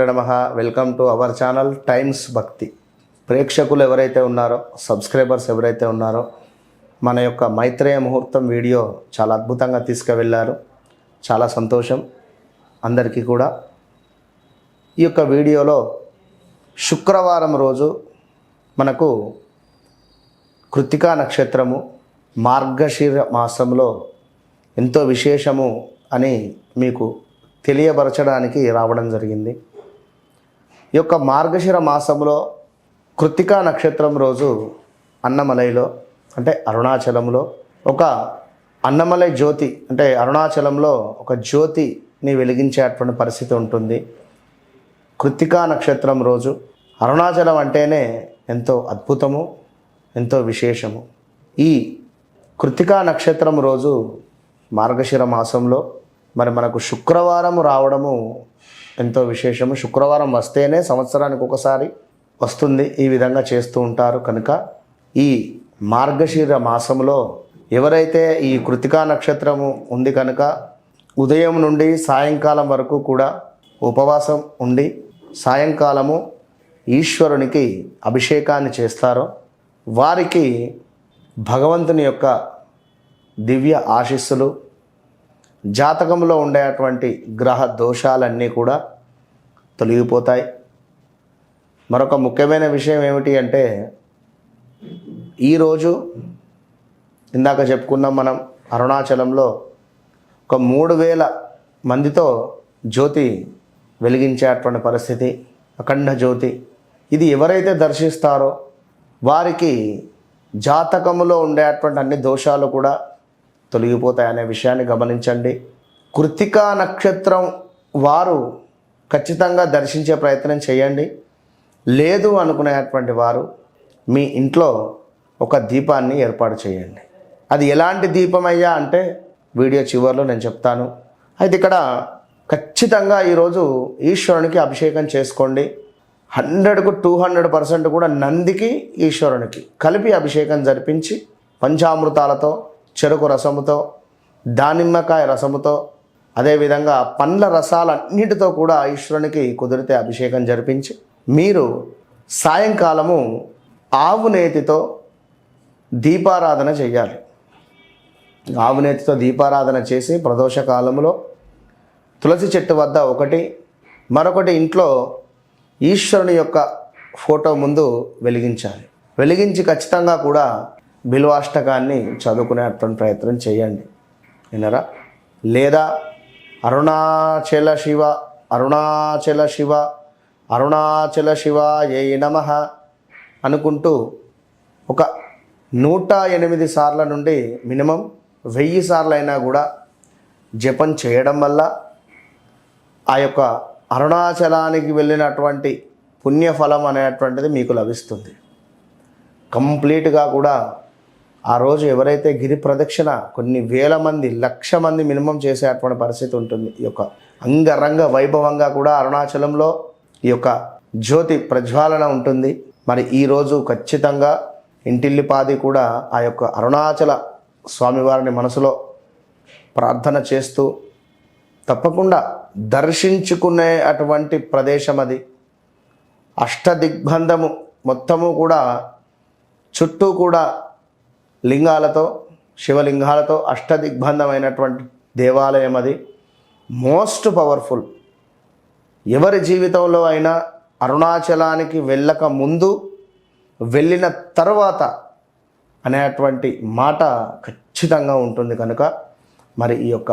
నమః. Welcome to our channel times భక్తి. ప్రేక్షకులు ఎవరైతే ఉన్నారో, సబ్స్క్రైబర్స్ ఎవరైతే ఉన్నారో, మన యొక్క మైత్రేయ ముహూర్తం వీడియో చాలా అద్భుతంగా తీసుకువెళ్ళారు. చాలా సంతోషం అందరికీ కూడా. ఈ యొక్క వీడియోలో శుక్రవారం రోజు మనకు కృత్తికా నక్షత్రము మార్గశిర మాసంలో ఎంతో విశేషము అని మీకు తెలియపరచడానికి రావడం జరిగింది. ఈ యొక్క మార్గశిర మాసంలో కృత్తికా నక్షత్రం రోజు అన్నమలైలో అంటే అరుణాచలంలో ఒక అన్నమలై జ్యోతి అంటే అరుణాచలంలో ఒక జ్యోతిని వెలిగించేటువంటి పరిస్థితి ఉంటుంది. కృత్తికా నక్షత్రం రోజు అరుణాచలం అంటేనే ఎంతో అద్భుతము, ఎంతో విశేషము. ఈ కృత్తికా నక్షత్రం రోజు మార్గశిర మాసంలో మరి మనకు శుక్రవారం రావడము ఎంతో విశేషము. శుక్రవారం వస్తేనే సంవత్సరానికి ఒకసారి వస్తుంది. ఈ విధంగా చేస్తూ ఉంటారు. కనుక ఈ మార్గశిర మాసంలో ఎవరైతే ఈ కృత్తికా నక్షత్రము ఉంది కనుక ఉదయం నుండి సాయంకాలం వరకు కూడా ఉపవాసం ఉండి సాయంకాలము ఈశ్వరునికి అభిషేకాన్ని చేస్తారో వారికి భగవంతుని యొక్క దివ్య ఆశీస్సులు, జాతకంలో ఉండేటువంటి గ్రహ దోషాలన్నీ కూడా తొలగిపోతాయి. మరొక ముఖ్యమైన విషయం ఏమిటి అంటే ఈరోజు ఇందాక చెప్పుకున్నాం మనం అరుణాచలంలో ఒక 3000 మందితో జ్యోతి వెలిగించేటువంటి పరిస్థితి, అఖండ జ్యోతి. ఇది ఎవరైతే దర్శిస్తారో వారికి జాతకములో ఉండేటువంటి అన్ని దోషాలు కూడా తొలగిపోతాయనే విషయాన్ని గమనించండి. కృత్తికా నక్షత్రం వారు ఖచ్చితంగా దర్శించే ప్రయత్నం చేయండి. లేదు అనుకునేటువంటి వారు మీ ఇంట్లో ఒక దీపాన్ని ఏర్పాటు చేయండి. అది ఎలాంటి దీపమయ్యా అంటే వీడియో చివరిలో నేను చెప్తాను. అయితే ఇక్కడ ఖచ్చితంగా ఈరోజు ఈశ్వరునికి అభిషేకం చేసుకోండి. 100కు 200% కూడా నందికి ఈశ్వరునికి కలిపి అభిషేకం జరిపించి పంచామృతాలతో, చెరుకు రసముతో, దానిమ్మకాయ రసముతో, అదేవిధంగా పండ్ల రసాలన్నిటితో కూడా ఈశ్వరునికి కుదిరితే అభిషేకం జరిపించి మీరు సాయంకాలము ఆవు నేతితో దీపారాధన చేయాలి. ఆవు నేతితో దీపారాధన చేసి ప్రదోష కాలంలో తులసి చెట్టు వద్ద ఒకటి, మరొకటి ఇంట్లో ఈశ్వరుని యొక్క ఫోటో ముందు వెలిగించాలి. వెలిగించి ఖచ్చితంగా కూడా బిల్వాష్టకాన్ని చదువుకునేటువంటి ప్రయత్నం చేయండి. వినరా? లేదా అరుణాచల శివ అరుణాచల శివ అరుణాచల శివాయ నమః అనుకుంటూ ఒక 108 సార్ల నుండి మినిమం 1000 సార్లు అయినా కూడా జపం చేయడం వల్ల ఆ యొక్క అరుణాచలానికి వెళ్ళినటువంటి పుణ్యఫలం అనేటువంటిది మీకు లభిస్తుంది. కంప్లీట్గా కూడా ఆ రోజు ఎవరైతే గిరి ప్రదక్షిణ కొన్ని వేల మంది, 1,00,000 మంది మినిమం చేసేటువంటి పరిస్థితి ఉంటుంది. ఈ యొక్క అంగరంగ వైభవంగా కూడా అరుణాచలంలో ఈ యొక్క జ్యోతి ప్రజ్వాలన ఉంటుంది. మరి ఈరోజు ఖచ్చితంగా ఇంటిల్లిపాది కూడా ఆ యొక్క అరుణాచల స్వామివారిని మనసులో ప్రార్థన చేస్తూ తప్పకుండా దర్శించుకునే అటువంటి ప్రదేశం అది. అష్టదిగ్బంధము మొత్తము కూడా చుట్టూ కూడా లింగాలతో, శివలింగాలతో అష్టదిగ్బంధమైనటువంటి దేవాలయం అది. Most powerful. ఎవరి జీవితంలో అయినా అరుణాచలానికి వెళ్ళక ముందు, వెళ్ళిన తర్వాత అనేటువంటి మాట ఖచ్చితంగా ఉంటుంది. కనుక మరి ఈ యొక్క